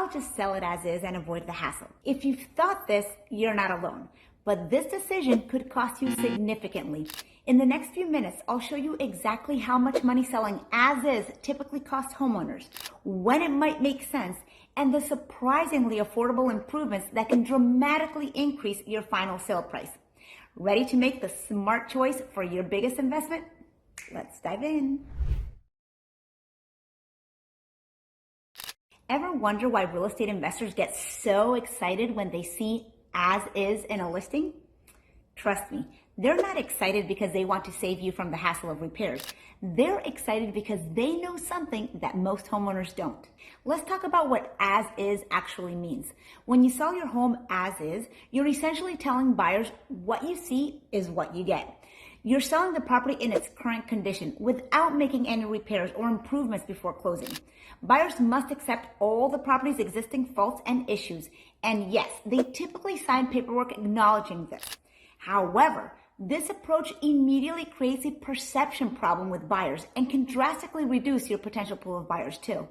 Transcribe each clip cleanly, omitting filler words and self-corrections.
I'll just sell it as is and avoid the hassle. If you've thought this, you're not alone. But this decision could cost you significantly. In the next few minutes, I'll show you exactly how much money selling as is typically costs homeowners, when it might make sense, and the surprisingly affordable improvements that can dramatically increase your final sale price. Ready to make the smart choice for your biggest investment? Let's dive in. Ever wonder why real estate investors get so excited when they see as is in a listing? Trust me, they're not excited because they want to save you from the hassle of repairs. They're excited because they know something that most homeowners don't. Let's talk about what as is actually means. When you sell your home as is, you're essentially telling buyers what you see is what you get. You're selling the property in its current condition without making any repairs or improvements before closing. Buyers must accept all the property's existing faults and issues. And yes, they typically sign paperwork acknowledging this. However, this approach immediately creates a perception problem with buyers and can drastically reduce your potential pool of buyers too.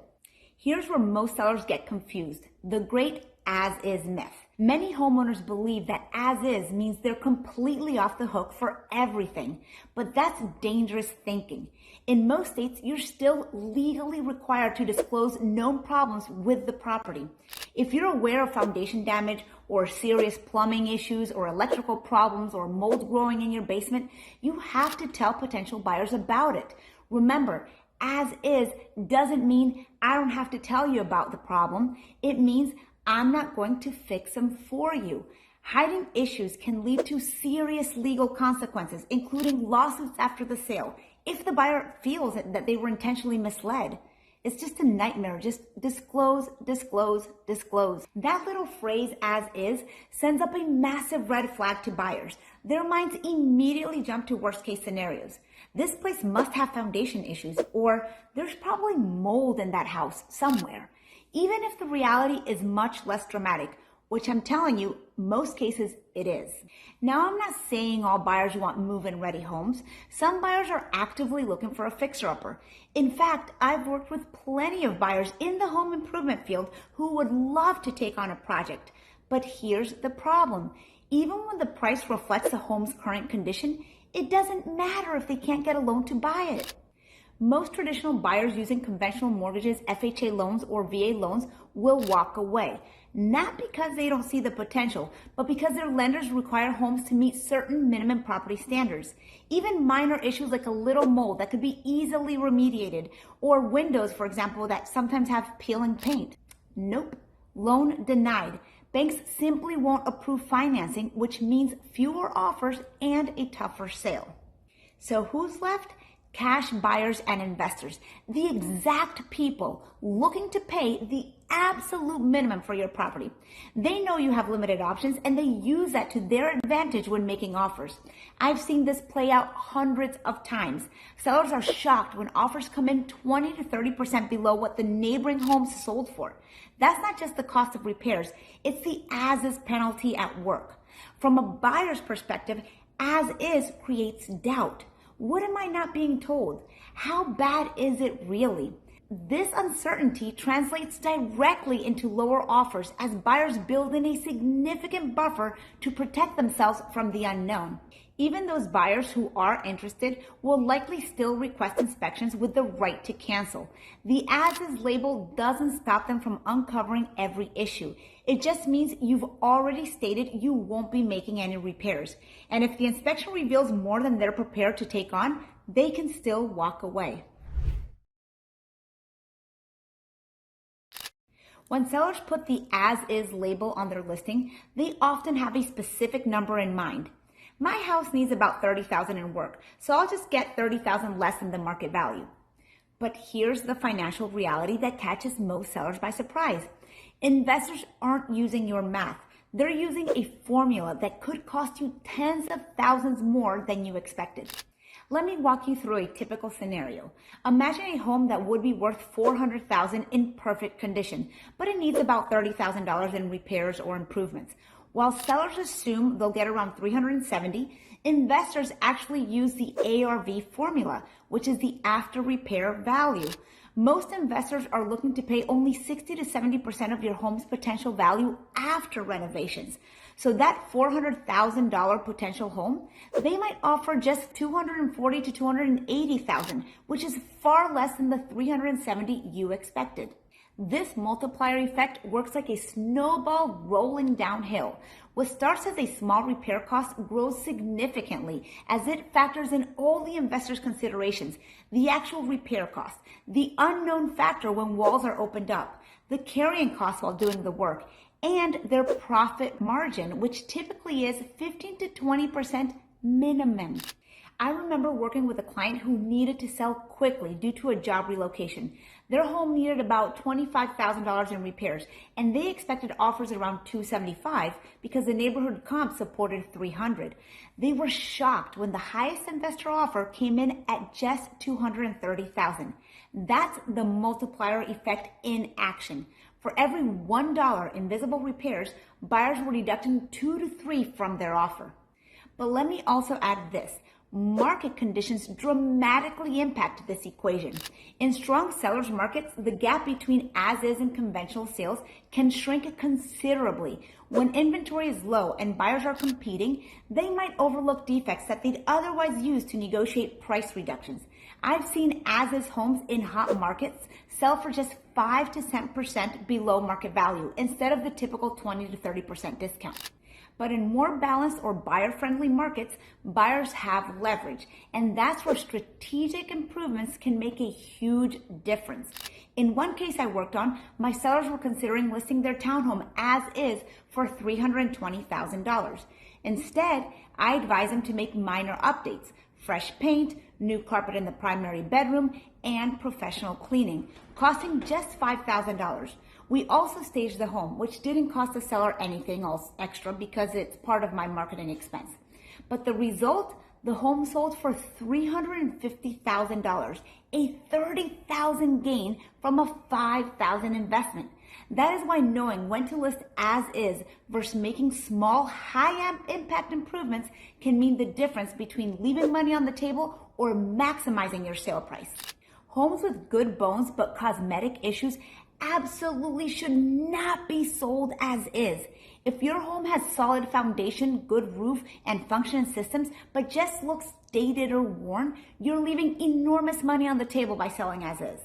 Here's where most sellers get confused: the great as-is myth. Many homeowners believe that as-is means they're completely off the hook for everything, but that's dangerous thinking. In most states, you're still legally required to disclose known problems with the property. If you're aware of foundation damage or serious plumbing issues or electrical problems or mold growing in your basement, you have to tell potential buyers about it. Remember, as is doesn't mean I don't have to tell you about the problem. It means I'm not going to fix them for you. Hiding issues can lead to serious legal consequences, including lawsuits after the sale, if the buyer feels that they were intentionally misled. It's just a nightmare. Just disclose, disclose, disclose. That little phrase, as is, sends up a massive red flag to buyers. Their minds immediately jump to worst case scenarios. This place must have foundation issues, or there's probably mold in that house somewhere. Even if the reality is much less dramatic, which I'm telling you, most cases it is. Now, I'm not saying all buyers want move-in ready homes. Some buyers are actively looking for a fixer-upper. In fact, I've worked with plenty of buyers in the home improvement field who would love to take on a project. But here's the problem. Even when the price reflects the home's current condition, it doesn't matter if they can't get a loan to buy it. Most traditional buyers using conventional mortgages, FHA loans, or VA loans will walk away. Not because they don't see the potential, but because their lenders require homes to meet certain minimum property standards. Even minor issues like a little mold that could be easily remediated, or windows, for example, that sometimes have peeling paint. Nope. Loan denied. Banks simply won't approve financing, which means fewer offers and a tougher sale. So who's left? Cash buyers and investors, the exact people looking to pay the absolute minimum for your property. They know you have limited options and they use that to their advantage when making offers. I've seen this play out hundreds of times. Sellers are shocked when offers come in 20 to 30% below what the neighboring homes sold for. That's not just the cost of repairs, it's the as-is penalty at work. From a buyer's perspective, as-is creates doubt. What am I not being told? How bad is it really? This uncertainty translates directly into lower offers as buyers build in a significant buffer to protect themselves from the unknown. Even those buyers who are interested will likely still request inspections with the right to cancel. The as-is label doesn't stop them from uncovering every issue. It just means you've already stated you won't be making any repairs. And if the inspection reveals more than they're prepared to take on, they can still walk away. When sellers put the as-is label on their listing, they often have a specific number in mind. My house needs about $30,000 in work, so I'll just get $30,000 less than the market value. But here's the financial reality that catches most sellers by surprise. Investors aren't using your math. They're using a formula that could cost you tens of thousands more than you expected. Let me walk you through a typical scenario. Imagine a home that would be worth $400,000 in perfect condition, but it needs about $30,000 in repairs or improvements. While sellers assume they'll get around $370,000, investors actually use the ARV formula, which is the after repair value. Most investors are looking to pay only 60 to 70% of your home's potential value after renovations. So that $400,000 potential home, they might offer just $240,000 to $280,000, which is far less than the $370,000 you expected. This multiplier effect works like a snowball rolling downhill. What starts as a small repair cost grows significantly as it factors in all the investor's considerations: the actual repair cost, the unknown factor when walls are opened up, the carrying cost while doing the work, and their profit margin, which typically is 15 to 20% minimum. I remember working with a client who needed to sell quickly due to a job relocation. Their home needed about $25,000 in repairs, and they expected offers around $275,000 because the neighborhood comp supported $300,000. They were shocked when the highest investor offer came in at just $230,000. That's the multiplier effect in action. For every $1 in visible repairs, buyers were deducting 2 to 3 from their offer. But let me also add this. Market conditions dramatically impact this equation. In strong sellers markets, the gap between as-is and conventional sales can shrink considerably. When inventory is low and buyers are competing, they might overlook defects that they'd otherwise use to negotiate price reductions. I've seen as-is homes in hot markets sell for just 5 to 10% below market value instead of the typical 20 to 30% discount. But in more balanced or buyer-friendly markets, buyers have leverage, and that's where strategic improvements can make a huge difference. In one case I worked on, my sellers were considering listing their townhome as is for $320,000. Instead, I advised them to make minor updates: fresh paint, new carpet in the primary bedroom, and professional cleaning, costing just $5,000. We also staged the home, which didn't cost the seller anything else extra because it's part of my marketing expense. But the result, the home sold for $350,000, a $30,000 gain from a $5,000 investment. That is why knowing when to list as is versus making small, high impact improvements can mean the difference between leaving money on the table or maximizing your sale price. Homes with good bones but cosmetic issues absolutely should not be sold as is. If your home has solid foundation, good roof, and functioning systems, but just looks dated or worn, you're leaving enormous money on the table by selling as is.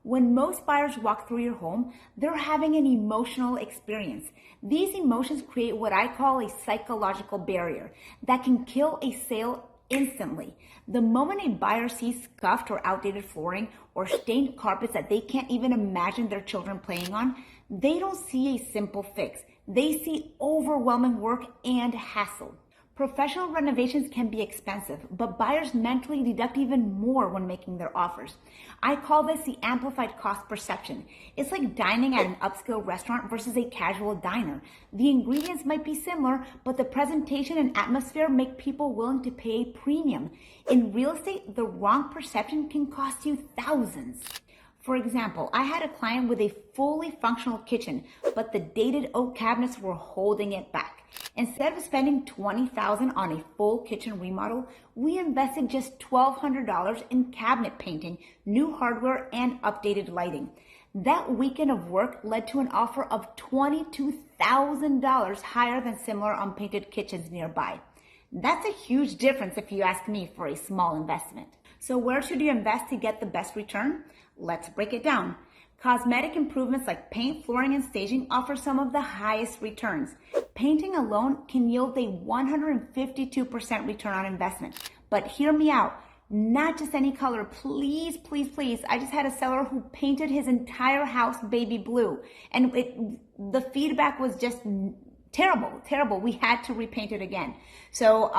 When most buyers walk through your home, they're having an emotional experience. These emotions create what I call a psychological barrier that can kill a sale instantly. The moment a buyer sees scuffed or outdated flooring or stained carpets that they can't even imagine their children playing on, they don't see a simple fix. They see overwhelming work and hassle. Professional renovations can be expensive, but buyers mentally deduct even more when making their offers. I call this the amplified cost perception. It's like dining at an upscale restaurant versus a casual diner. The ingredients might be similar, but the presentation and atmosphere make people willing to pay a premium. In real estate, the wrong perception can cost you thousands. For example, I had a client with a fully functional kitchen, but the dated oak cabinets were holding it back. Instead of spending $20,000 on a full kitchen remodel, we invested just $1,200 in cabinet painting, new hardware, and updated lighting. That weekend of work led to an offer of $22,000 higher than similar unpainted kitchens nearby. That's a huge difference if you ask me for a small investment. So where should you invest to get the best return? Let's break it down. Cosmetic improvements like paint, flooring, and staging offer some of the highest returns. Painting alone can yield a 152% return on investment. But hear me out, not just any color, please, please, please. I just had a seller who painted his entire house baby blue, and the feedback was just terrible. We had to repaint it again. So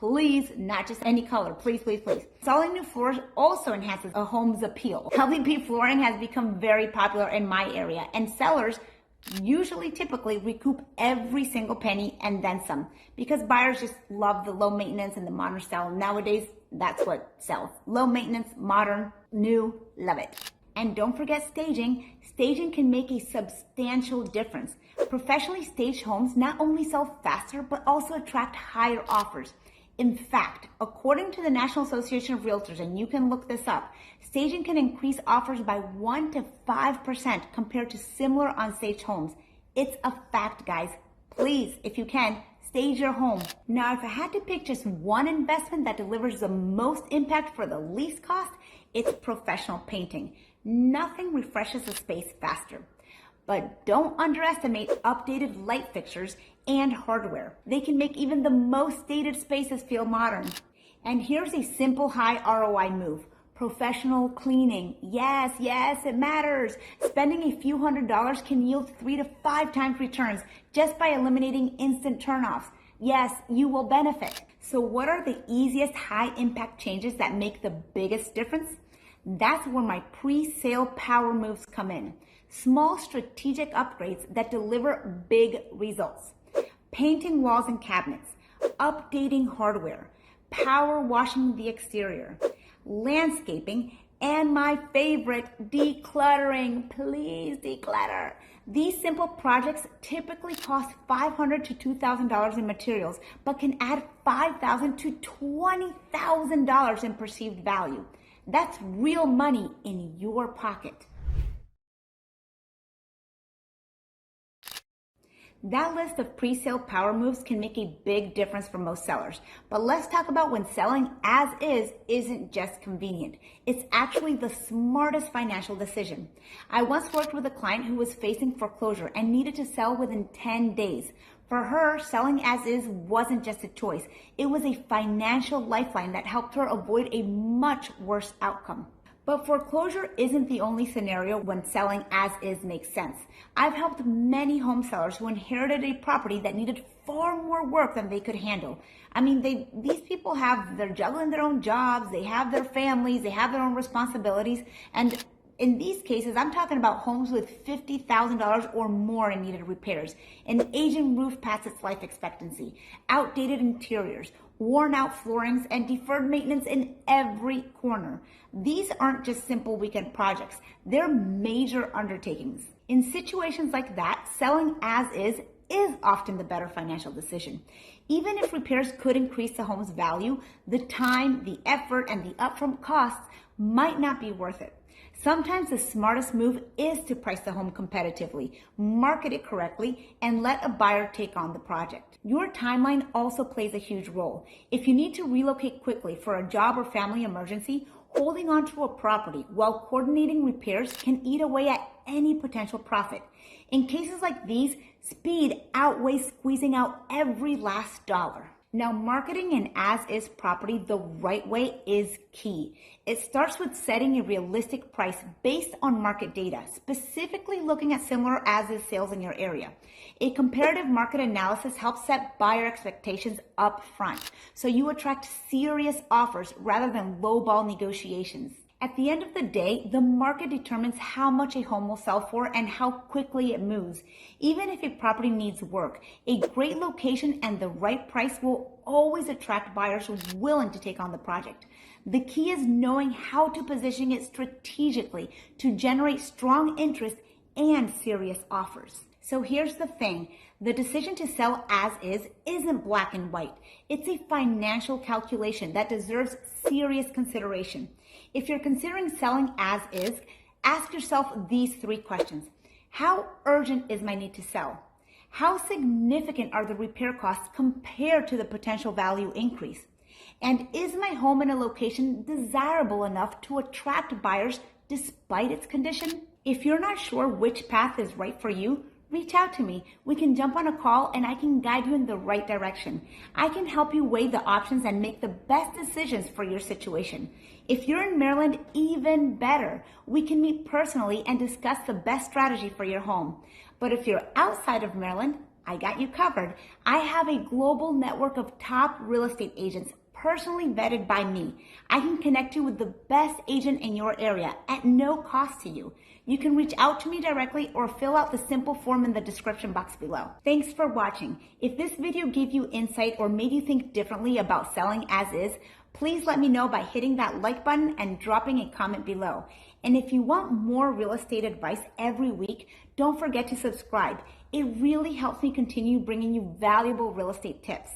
please, not just any color, please, please, please. Installing new floors also enhances a home's appeal. LVP flooring has become very popular in my area, and sellers typically recoup every single penny and then some, because buyers just love the low maintenance and the modern style. Nowadays, that's what sells. Low maintenance, modern, new, love it. And don't forget staging. Staging can make a substantial difference. Professionally staged homes not only sell faster, but also attract higher offers. In fact, according to the National Association of Realtors, and you can look this up, staging can increase offers by 1 to 5% compared to similar unstaged homes. It's a fact, guys. Please, if you can, stage your home. Now, if I had to pick just one investment that delivers the most impact for the least cost, it's professional painting. Nothing refreshes a space faster. But don't underestimate updated light fixtures and hardware. They can make even the most dated spaces feel modern. And here's a simple high ROI move. Professional cleaning. Yes, it matters. Spending a few $100s can yield 3 to 5 times returns just by eliminating instant turnoffs. Yes, you will benefit. So what are the easiest high impact changes that make the biggest difference? That's where my pre-sale power moves come in. Small strategic upgrades that deliver big results. Painting walls and cabinets, updating hardware, power washing the exterior, landscaping, and my favorite, decluttering. Please declutter. These simple projects typically cost $500 to $2,000 in materials, but can add $5,000 to $20,000 in perceived value. That's real money in your pocket. That list of pre-sale power moves can make a big difference for most sellers. But let's talk about when selling as is isn't just convenient. It's actually the smartest financial decision. I once worked with a client who was facing foreclosure and needed to sell within 10 days. For her, selling as is wasn't just a choice. It was a financial lifeline that helped her avoid a much worse outcome. But foreclosure isn't the only scenario when selling as is makes sense. I've helped many home sellers who inherited a property that needed far more work than they could handle. I mean, these people they're juggling their own jobs, they have their families, they have their own responsibilities, and in these cases, I'm talking about homes with $50,000 or more in needed repairs, an aging roof past its life expectancy, outdated interiors, worn out floorings, and deferred maintenance in every corner. These aren't just simple weekend projects. They're major undertakings. In situations like that, selling as is often the better financial decision. Even if repairs could increase the home's value, the time, the effort, and the upfront costs might not be worth it. Sometimes the smartest move is to price the home competitively, market it correctly, and let a buyer take on the project. Your timeline also plays a huge role. If you need to relocate quickly for a job or family emergency, holding onto a property while coordinating repairs can eat away at any potential profit. In cases like these, speed outweighs squeezing out every last dollar. Now, marketing an as-is property the right way is key. It starts with setting a realistic price based on market data, specifically looking at similar as-is sales in your area. A comparative market analysis helps set buyer expectations up front, so you attract serious offers rather than lowball negotiations. At the end of the day, the market determines how much a home will sell for and how quickly it moves. Even if a property needs work, a great location and the right price will always attract buyers willing to take on the project. The key is knowing how to position it strategically to generate strong interest and serious offers. So here's the thing. The decision to sell as is isn't black and white. It's a financial calculation that deserves serious consideration. If you're considering selling as is, ask yourself these 3 questions. How urgent is my need to sell? How significant are the repair costs compared to the potential value increase? And is my home in a location desirable enough to attract buyers despite its condition? If you're not sure which path is right for you, reach out to me. We can jump on a call and I can guide you in the right direction. I can help you weigh the options and make the best decisions for your situation. If you're in Maryland, even better. We can meet personally and discuss the best strategy for your home. But if you're outside of Maryland, I got you covered. I have a global network of top real estate agents personally vetted by me. I can connect you with the best agent in your area at no cost to you. You can reach out to me directly or fill out the simple form in the description box below. Thanks for watching. If this video gave you insight or made you think differently about selling as is, please let me know by hitting that like button and dropping a comment below. And if you want more real estate advice every week, don't forget to subscribe. It really helps me continue bringing you valuable real estate tips.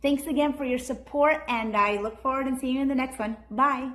Thanks again for your support, and I look forward to seeing you in the next one. Bye.